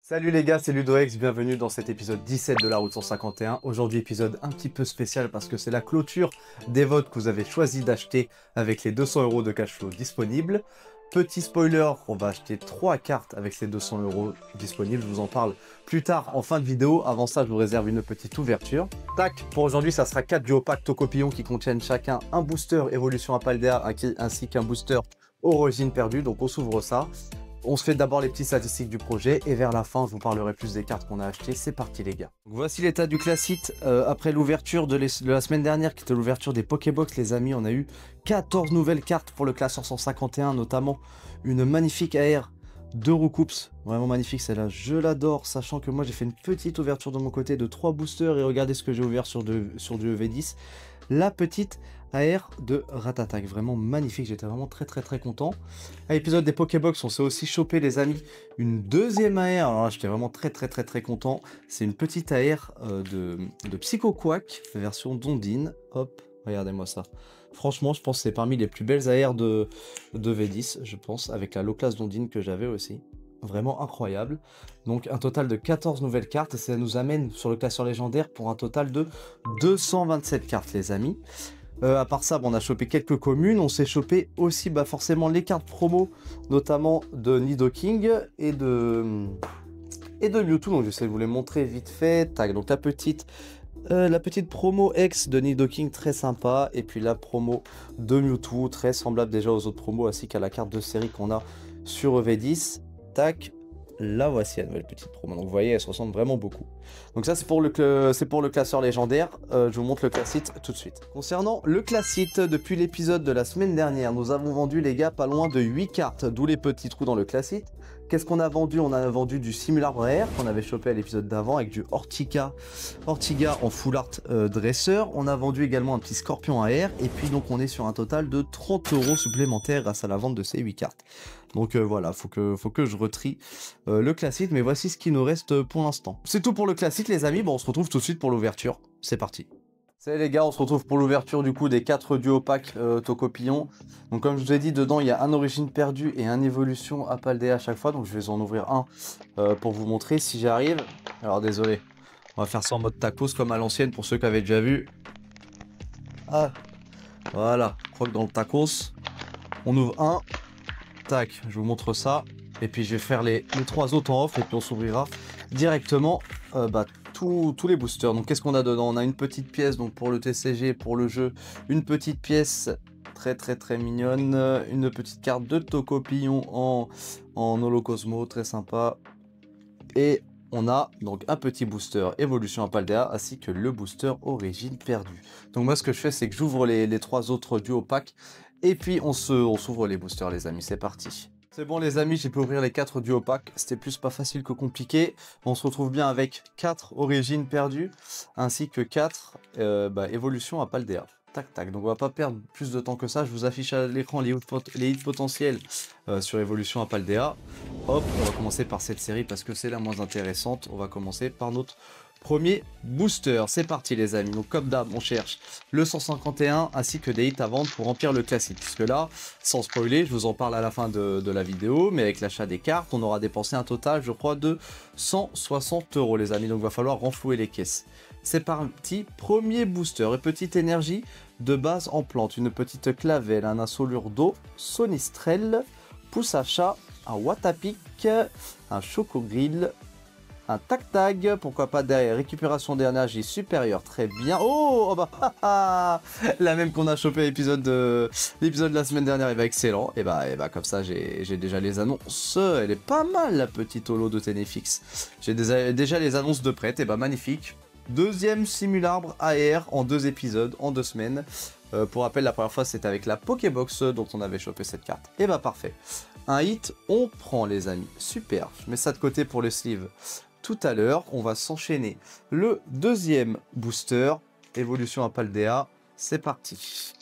Salut les gars, c'est Ludoex, bienvenue dans cet épisode 17 de la route 151. Aujourd'hui épisode un petit peu spécial parce que c'est la clôture des votes que vous avez choisi d'acheter avec les 200 € de cash flow disponibles. Petit spoiler, on va acheter 3 cartes avec ces 200 € disponibles, je vous en parle plus tard en fin de vidéo. Avant ça, je vous réserve une petite ouverture. Tac, pour aujourd'hui, ça sera 4 duo packs Tokopillon qui contiennent chacun un booster évolution à Paldea ainsi qu'un booster origine perdue, donc on s'ouvre ça. On se fait d'abord les petites statistiques du projet et vers la fin, je vous parlerai plus des cartes qu'on a achetées. C'est parti les gars. Donc, voici l'état du classite après l'ouverture de la semaine dernière qui était l'ouverture des Pokébox les amis. On a eu 14 nouvelles cartes pour le classeur 151, notamment une magnifique AR de Roucoups. Vraiment magnifique celle-là, je l'adore, sachant que moi j'ai fait une petite ouverture de mon côté de 3 boosters et regardez ce que j'ai ouvert sur du EV10. La petite AR de Ratatak, vraiment magnifique, j'étais vraiment très content. À l'épisode des Pokébox, on s'est aussi chopé les amis une deuxième AR, alors là j'étais vraiment très content. C'est une petite AR de Psycho Quack, version Dondine, hop, regardez-moi ça. Franchement, je pense que c'est parmi les plus belles AR de V10, je pense, avec la low class Dondine que j'avais aussi. Vraiment incroyable. Donc un total de 14 nouvelles cartes et ça nous amène sur le classeur légendaire pour un total de 227 cartes les amis. À part ça, bon, on a chopé quelques communes, on s'est chopé aussi forcément les cartes promo, notamment de Nidoking et de Mewtwo, donc j'essaie de vous les montrer vite fait. Tac, donc la petite promo X de Nidoking très sympa, et puis la promo de Mewtwo très semblable déjà aux autres promos ainsi qu'à la carte de série qu'on a sur EV10. Tac, la voici la nouvelle petite promo. Donc vous voyez, elle se ressemble vraiment beaucoup. Donc ça c'est pour le classeur légendaire. Je vous montre le classite tout de suite. Concernant le classite, depuis l'épisode de la semaine dernière, nous avons vendu les gars pas loin de 8 cartes, d'où les petits trous dans le classite. Qu'est-ce qu'on a vendu? On a vendu du Simulabre Rare qu'on avait chopé à l'épisode d'avant avec du Ortiga en full art dresseur. On a vendu également un petit Scorpion AR et puis donc on est sur un total de 30 € supplémentaires grâce à la vente de ces 8 cartes. Donc voilà, faut que je retrie le classique, mais voici ce qui nous reste pour l'instant. C'est tout pour le classique les amis, bon on se retrouve tout de suite pour l'ouverture, c'est parti. Salut les gars, on se retrouve pour l'ouverture du coup des 4 duo packs Tokopillon. Donc comme je vous ai dit, dedans il y a un origine perdue et un évolution à Paldea à chaque fois. Donc je vais en ouvrir un pour vous montrer si j'arrive. Alors désolé, on va faire ça en mode tacos comme à l'ancienne pour ceux qui avaient déjà vu. Ah, voilà, croque dans le tacos. On ouvre un, tac, je vous montre ça. Et puis je vais faire les 3 autres en off et puis on s'ouvrira directement tous les boosters. Donc qu'est-ce qu'on a dedans? On a une petite pièce donc pour le TCG, pour le jeu, une petite pièce très mignonne, une petite carte de Tokopillon en Holocosmo, très sympa. Et on a donc un petit booster évolution à Paldea ainsi que le booster origine perdue. Donc moi ce que je fais c'est que j'ouvre les 3 autres duo packs et puis on s'ouvre les boosters les amis, c'est parti. C'est bon les amis, j'ai pu ouvrir les 4 duo packs, c'était plus pas facile que compliqué. On se retrouve bien avec 4 origines perdues, ainsi que 4 évolutions à Paldea. Tac, donc on va pas perdre plus de temps que ça, je vous affiche à l'écran les hits potentiels sur évolution à Paldea. Hop, on va commencer par cette série parce que c'est la moins intéressante, on va commencer par notre premier booster, c'est parti les amis. Donc comme d'hab on cherche le 151 ainsi que des hits à vendre pour remplir le classique, puisque là sans spoiler je vous en parle à la fin de la vidéo, mais avec l'achat des cartes on aura dépensé un total je crois de 160 € les amis, donc va falloir renflouer les caisses. C'est parti, premier booster, une petite énergie de base en plante, une petite Clavel, un insolure d'eau, Sonistrel, pouce à chat, un Watapic, un Chocogrill, un tac-tag, pourquoi pas derrière, récupération d'énergie supérieure, très bien. Oh bah la même qu'on a chopé l'épisode de la semaine dernière, et bah excellent. Et bah comme ça j'ai déjà les annonces, elle est pas mal la petite holo de Ténéfix. J'ai déjà les annonces de prête, et bah magnifique. Deuxième Simulabre AR en 2 épisodes, en 2 semaines. Pour rappel, la première fois c'était avec la Pokébox dont on avait chopé cette carte. Et bah parfait. Un hit, on prend les amis, super. Je mets ça de côté pour le sleeve. Tout à l'heure, on va s'enchaîner le deuxième booster, évolution à Paldea, c'est parti.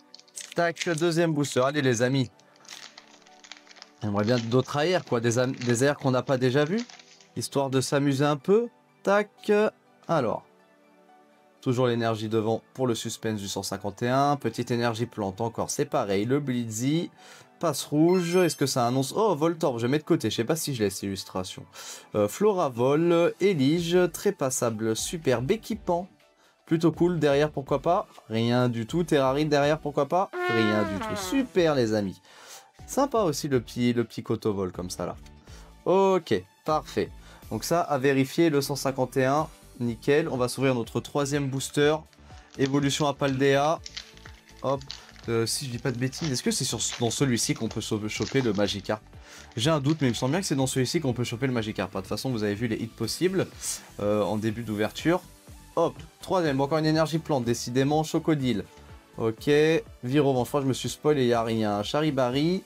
Tac, deuxième booster, allez les amis. J'aimerais bien d'autres AR, quoi, des AR qu'on n'a pas déjà vu, histoire de s'amuser un peu. Tac, alors. Toujours l'énergie devant pour le suspense du 151, petite énergie plante encore, c'est pareil, le Blitzy, Passe rouge, est-ce que ça annonce... Oh, Voltorb, je vais mettre de côté, je sais pas si je laisse illustration. Floravol, Elige, très passable, superbe équipant. Plutôt cool, derrière pourquoi pas? Rien du tout, Terrarine derrière pourquoi pas? Rien du tout, super les amis. Sympa aussi le petit Cotovol comme ça là. Ok, parfait. Donc ça, à vérifier, le 151, nickel. On va s'ouvrir notre troisième booster. Évolution à Paldea. Hop. Si je dis pas de bêtises, est-ce que c'est dans celui-ci qu'on peut choper le Magikarp? J'ai un doute, mais il me semble bien que c'est dans celui-ci qu'on peut choper le Magikarp. De toute façon, vous avez vu les hits possibles en début d'ouverture. Hop, troisième, encore une énergie plante, décidément, Chocodile. Ok, Virovent, je crois que je me suis spoil et il n'y a rien. Charibari,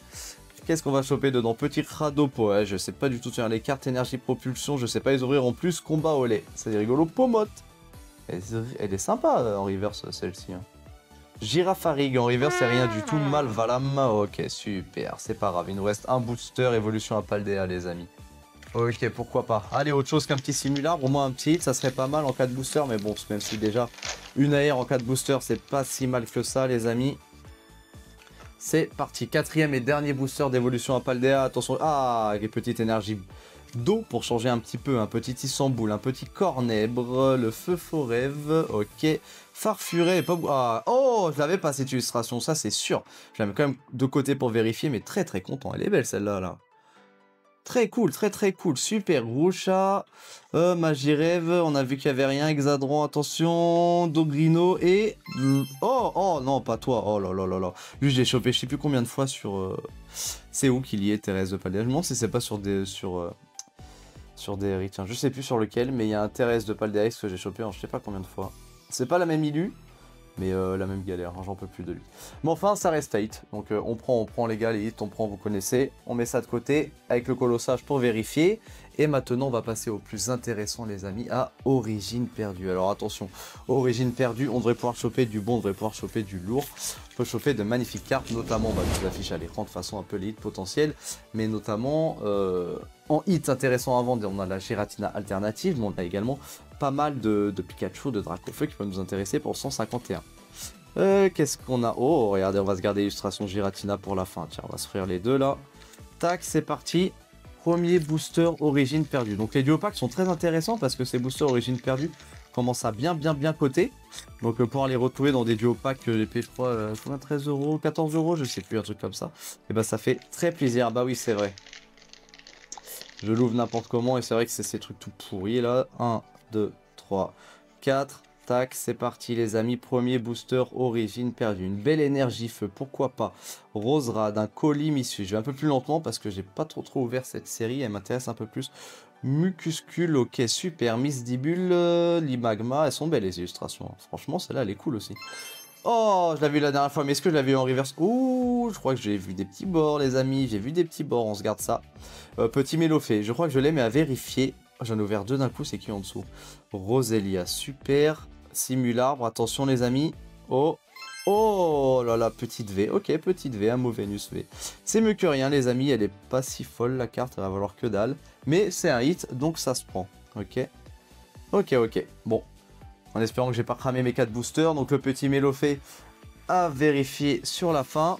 qu'est-ce qu'on va choper dedans? Petit Radopo, ouais, je sais pas du tout sur les cartes énergie propulsion, je sais pas les ouvrir en plus. Combat au lait, c'est rigolo. Pomote, elle est sympa en reverse celle-ci. Hein. Girafarig en reverse, c'est rien du tout. Malvalam, ok, super, c'est pas grave. Il nous reste un booster, évolution à Paldea, les amis. Ok, pourquoi pas. Allez, autre chose qu'un petit simulabre, au moins un petit hit, ça serait pas mal en cas de booster. Mais bon, même si déjà une AR en cas de booster, c'est pas si mal que ça, les amis. C'est parti, quatrième et dernier booster d'évolution à Paldea. Attention, ah, les petites énergies d'eau pour changer un petit peu. Un petit Isamboul, un petit Cornèbre, le Feu Forève, ok. Farfuret, pas... Ah, oh, je l'avais pas cette illustration, ça c'est sûr. Je la mets quand même de côté pour vérifier, mais très très content. Elle est belle celle-là, là. Très cool, très cool. Super, Roucha, Magirève, on a vu qu'il n'y avait rien. Hexadron, attention, Dogrino et... Oh, oh, non, pas toi. Oh là là là là. Lui, je l'ai chopé je sais plus combien de fois sur... C'est où qu'il y est, Thérèse de Paldea? Je me demande si c'est pas sur des... Sur des... Tiens, je sais plus sur lequel, mais il y a un Thérèse de Paldea que j'ai chopé en je sais pas combien de fois. C'est pas la même illu, mais la même galère, hein, j'en peux plus de lui. Mais enfin, ça reste 8. Donc on prend les gars, les hits, on prend, vous connaissez. On met ça de côté avec le colossage pour vérifier. Et maintenant, on va passer au plus intéressant, les amis, à Origine perdue. Alors attention, Origine perdue, on devrait pouvoir choper du bon, on devrait pouvoir choper du lourd. On peut choper de magnifiques cartes, notamment, on va vous afficher à l'écran de façon un peu les hits potentiels. Mais notamment, en hits intéressants à vendre, on a la Giratina alternative, mais on a également pas mal de Pikachu, de Dracofeu qui peuvent nous intéresser pour 151. Qu'est-ce qu'on a? Oh, regardez, on va se garder l'illustration Giratina pour la fin. Tiens, on va se faire les deux là. Tac, c'est parti. Premier booster Origine perdue. Donc les duo packs sont très intéressants parce que ces boosters Origine perdue commencent à bien coter. Donc pour les retrouver dans des duo packs, j'ai payé, je crois, 13 €, 14 €, je sais plus, un truc comme ça. Et bah ça fait très plaisir. Bah oui, c'est vrai. Je l'ouvre n'importe comment et c'est vrai que c'est ces trucs tout pourris là. 1, 2, 3, 4. Tac, c'est parti les amis, premier booster Origine perdue. Une belle énergie feu, pourquoi pas. Roserade, un colis missu. Je vais un peu plus lentement parce que j'ai pas trop ouvert cette série, elle m'intéresse un peu plus. Mucuscule, ok, super. Misdibule, Limagma, elles sont belles les illustrations. Franchement, celle-là, elle est cool aussi. Oh, je l'avais vu la dernière fois, mais est-ce que je l'avais vu en reverse? Ouh, je crois que j'ai vu des petits bords les amis, j'ai vu des petits bords, on se garde ça. Petit Mélophée, je crois que je l'ai, mais à vérifier. J'en ai ouvert deux d'un coup, c'est qui en dessous? Roselia, super. Simularbre, attention les amis. Oh, oh là là, petite V. Ok, petite V, un mot Vénus V. C'est mieux que rien les amis, elle est pas si folle la carte, elle va valoir que dalle. Mais c'est un hit, donc ça se prend. Ok. Ok. Bon. En espérant que j'ai pas cramé mes 4 boosters. Donc le petit Mélophée à vérifier sur la fin.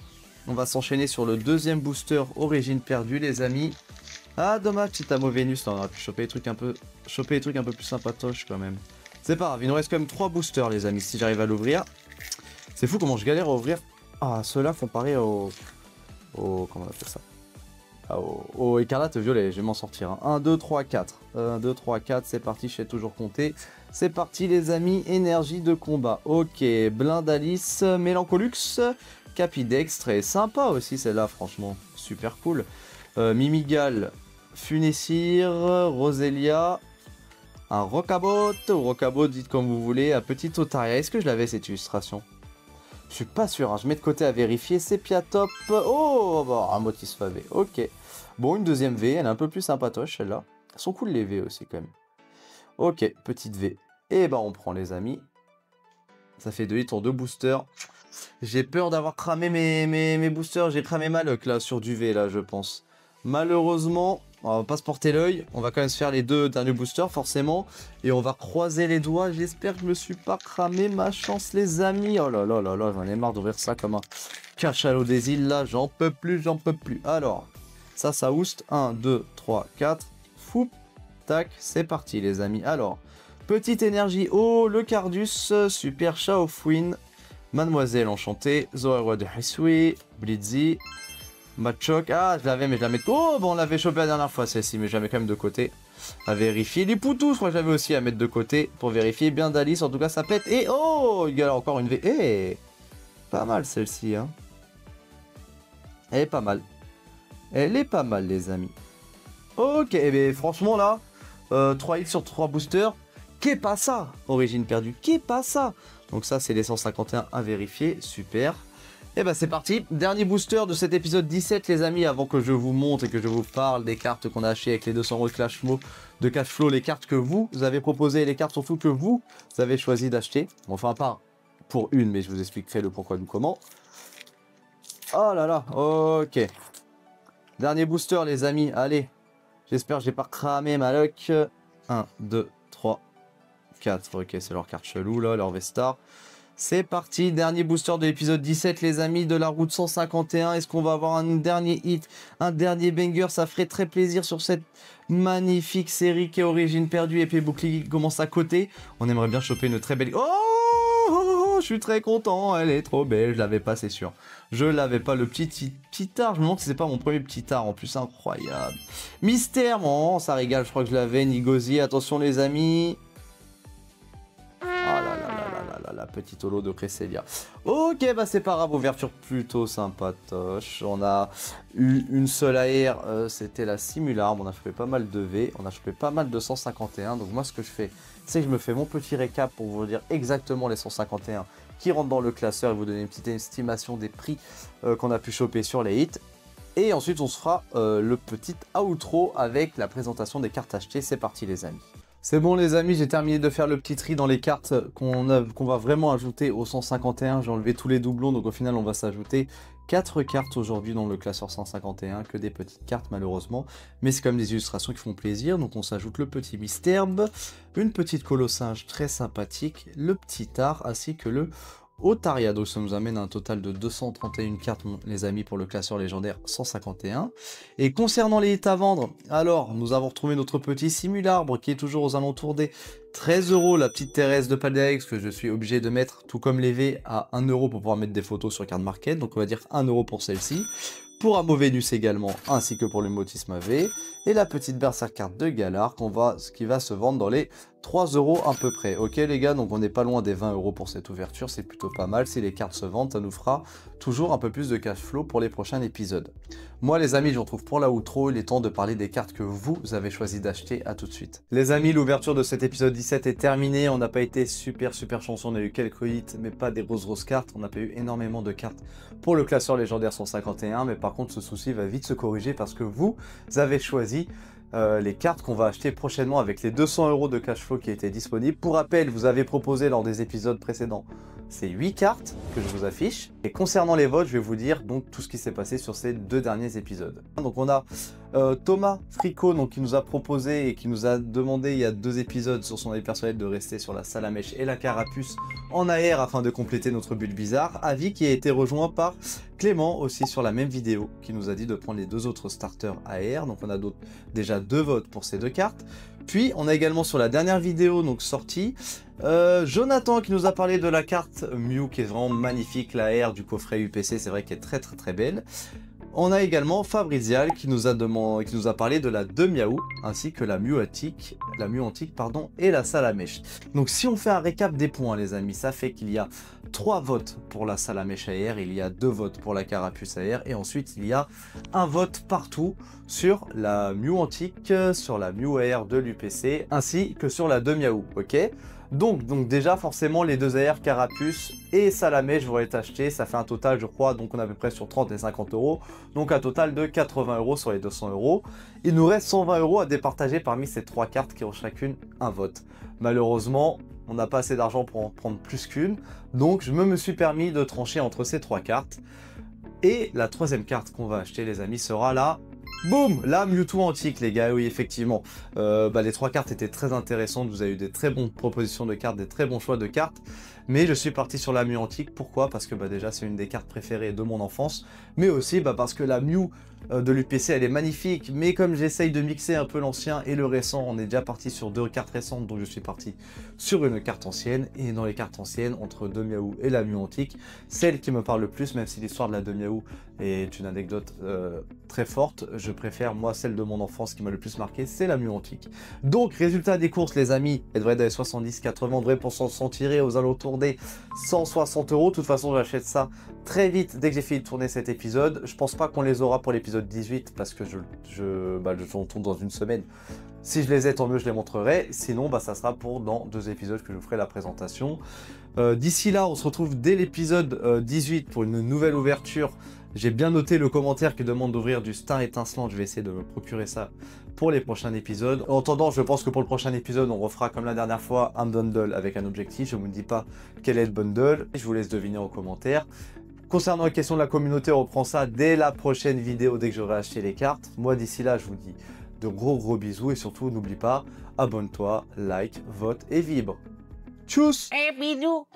On va s'enchaîner sur le deuxième booster Origine perdue les amis. Ah dommage, c'est un mot Vénus, on aurait pu choper des trucs un peu plus sympatoches quand même. C'est pas grave, il nous reste quand même 3 boosters les amis, si j'arrive à l'ouvrir. C'est fou comment je galère à ouvrir. Ah, ceux-là comparé au... Comment on appelle ça? Au écarlate violet, je vais m'en sortir. 1, 2, 3, 4. 1, 2, 3, 4, c'est parti, je sais toujours compter. C'est parti les amis, énergie de combat. Ok, Blindalice, Mélancolux, Capidex, très sympa aussi celle-là, franchement. Super cool. Mimigal, Funessir, Roselia, un Rocabot, ou Rocabot, dites comme vous voulez, un petit Otaria. Est-ce que je l'avais cette illustration? Je suis pas sûr, hein. Je mets de côté à vérifier. Sepia-top, oh, bah, un Motis Favé, ok. Bon, une deuxième V, elle est un peu plus sympatoche celle-là. Elles sont cool les V aussi quand même. Ok, petite V. Et bah on prend les amis. Ça fait 2 hits en 2 boosters. J'ai peur d'avoir cramé mes boosters. J'ai cramé ma luck là sur du V là je pense. Malheureusement, On va pas se porter l'œil, on va quand même se faire les 2 derniers boosters forcément. Et on va croiser les doigts, j'espère que je me suis pas cramé ma chance les amis. Oh là là là là, j'en ai marre d'ouvrir ça comme un cachalot des îles là, j'en peux plus, j'en peux plus. Alors, ça oust, 1, 2, 3, 4, fou, tac, c'est parti les amis. Alors, petite énergie, oh le Cardus, super Shaofwin, Mademoiselle Enchantée, Zorawa de Hisui, Blitzy, Machoc, ah je l'avais mais je la mets de... Oh bon on l'avait chopé la dernière fois celle-ci mais je la mets quand même de côté. À vérifier, les poutous je crois que j'avais aussi à mettre de côté pour vérifier. Bien d'Alice en tout cas ça pète. Et oh il y a encore une V. Eh pas mal celle-ci hein. Elle est pas mal. Elle est pas mal les amis. Ok et bien franchement là 3 hits sur 3 boosters. Qu'est pas ça? Origine perdue. Qu'est pas ça? Donc ça c'est les 151 à vérifier. Super. Et bah c'est parti, dernier booster de cet épisode 17 les amis, avant que je vous montre et que je vous parle des cartes qu'on a achetées avec les 200 € de Cashflow, les cartes que vous avez proposées, les cartes surtout que vous avez choisi d'acheter. Enfin pas pour une, mais je vous expliquerai le pourquoi du comment. Oh là là, ok. Dernier booster les amis, allez. J'espère que j'ai pas cramé ma luck. 1, 2, 3, 4, ok c'est leur carte chelou là, leur V-Star. C'est parti, dernier booster de l'épisode 17 les amis de la route 151. Est-ce qu'on va avoir un dernier hit, un dernier banger? Ça ferait très plaisir sur cette magnifique série qui est Origine perdue, épée bouclier qui commence à côté. On aimerait bien choper une très belle... Oh, je suis très content, elle est trop belle, je l'avais pas c'est sûr. Je l'avais pas, le petit art, je me demande si c'est pas mon premier petit art en plus, incroyable. Mystère, oh, ça régale, je crois que je l'avais, Nigozi, attention les amis. La petite holo de Cresselia. Ok, bah c'est pas grave, ouverture plutôt sympatoche. On a eu une seule AR, c'était la Simularme. On a chopé pas mal de V, on a chopé pas mal de 151. Donc moi ce que je fais, c'est que je me fais mon petit récap pour vous dire exactement les 151 qui rentrent dans le classeur et vous donner une petite estimation des prix qu'on a pu choper sur les hits. Et ensuite on se fera le petit outro avec la présentation des cartes achetées. C'est parti les amis. C'est bon les amis, j'ai terminé de faire le petit tri dans les cartes qu'on va vraiment ajouter au 151. J'ai enlevé tous les doublons, donc au final on va s'ajouter 4 cartes aujourd'hui dans le classeur 151, que des petites cartes malheureusement. Mais c'est quand même des illustrations qui font plaisir, donc on s'ajoute le petit Mystherbe, une petite colossinge très sympathique, le petit art ainsi que le Otaria. Donc ça nous amène à un total de 231 cartes les amis pour le classeur légendaire 151. Et concernant les hits à vendre, alors nous avons retrouvé notre petit Simularbre qui est toujours aux alentours des 13 €, la petite Thérèse de Paldex que je suis obligé de mettre tout comme les V à 1 € pour pouvoir mettre des photos sur Card Market, donc on va dire 1 € pour celle-ci. Pour Amo Vénus également, ainsi que pour le Motisme AV. Et la petite Berserker de Galar qui va se vendre dans les 3 € à peu près. Ok les gars, donc on n'est pas loin des 20 € pour cette ouverture, c'est plutôt pas mal. Si les cartes se vendent, ça nous fera toujours un peu plus de cash flow pour les prochains épisodes. Moi les amis, je vous retrouve pour la outro, il est temps de parler des cartes que vous avez choisi d'acheter. À tout de suite. Les amis, l'ouverture de cet épisode 17 est terminée, on n'a pas été super chanceux, on a eu quelques hits, mais pas des grosses cartes, on n'a pas eu énormément de cartes pour le classeur légendaire 151, mais par contre ce souci va vite se corriger parce que vous avez choisi les cartes qu'on va acheter prochainement avec les 200 € de cash flow qui étaient disponibles. Pour rappel, vous avez proposé lors des épisodes précédents ces 8 cartes que je vous affiche. Et concernant les votes, je vais vous dire donc tout ce qui s'est passé sur ces 2 derniers épisodes. Donc on a Thomas Fricot donc, qui nous a proposé et qui nous a demandé il y a 2 épisodes sur son avis personnel de rester sur la Salamèche et la Carapuce en AR afin de compléter notre bulle bizarre. Avis qui a été rejoint par Clément aussi sur la même vidéo qui nous a dit de prendre les 2 autres starters AR. Donc on a déjà 2 votes pour ces 2 cartes. Puis on a également sur la dernière vidéo donc sortie Jonathan qui nous a parlé de la carte Mew qui est vraiment magnifique, la R du coffret UPC, c'est vrai qu'elle est très belle. On a également Fabrizial qui nous a parlé de la demi-Miaou ainsi que la Mew antique, et la Salamèche. Donc si on fait un récap des points les amis, ça fait qu'il y a 3 votes pour la Salamèche AR, il y a 2 votes pour la Carapuce AR et ensuite il y a un vote partout sur la Mew antique, sur la Mew AR de l'UPC ainsi que sur la demi-Miaou, ok. Donc déjà forcément les 2 AR Carapuce et Salamèche vont être achetés, ça fait un total je crois, donc on est à peu près sur 30 et 50 €, donc un total de 80 € sur les 200 €. Il nous reste 120 € à départager parmi ces 3 cartes qui ont chacune un vote. Malheureusement, on n'a pas assez d'argent pour en prendre plus qu'une, donc je me suis permis de trancher entre ces 3 cartes. Et la troisième carte qu'on va acheter les amis sera la Boum, la Mewtwo antique les gars, oui effectivement. Les 3 cartes étaient très intéressantes, vous avez eu des très bonnes propositions de cartes, des très bons choix de cartes. Mais je suis parti sur la Mew antique, pourquoi? Parce que déjà c'est une des cartes préférées de mon enfance. Mais aussi parce que la Mew de l'UPC elle est magnifique. Mais comme j'essaye de mixer un peu l'ancien et le récent, on est déjà parti sur 2 cartes récentes. Donc je suis parti sur une carte ancienne. Et dans les cartes anciennes, entre Demiaou et la Mew antique, celle qui me parle le plus, même si l'histoire de la Demiaou est une anecdote très forte, je préfère moi celle de mon enfance qui m'a le plus marqué, c'est la Mew antique. Donc résultat des courses les amis, elle devrait être dans les 70-80, on devrait pour s'en tirer aux alentours des 160 euros. De toute façon j'achète ça très vite dès que j'ai fini de tourner cet épisode. Je pense pas qu'on les aura pour l'épisode 18 parce que je tourne dans une semaine. Si je les ai, tant mieux, je les montrerai. Sinon, ça sera pour dans 2 épisodes que je vous ferai la présentation. D'ici là, on se retrouve dès l'épisode 18 pour une nouvelle ouverture. J'ai bien noté le commentaire qui demande d'ouvrir du Star étincelant. Je vais essayer de me procurer ça pour les prochains épisodes. En attendant, je pense que pour le prochain épisode, on refera comme la dernière fois un bundle avec un objectif. Je ne vous dis pas quel est le bundle. Je vous laisse deviner en commentaire. Concernant la question de la communauté, on reprend ça dès la prochaine vidéo, dès que j'aurai acheté les cartes. Moi, d'ici là, je vous dis de gros bisous et surtout, n'oublie pas, abonne-toi, like, vote et vibre. Tchuss! Et bisous.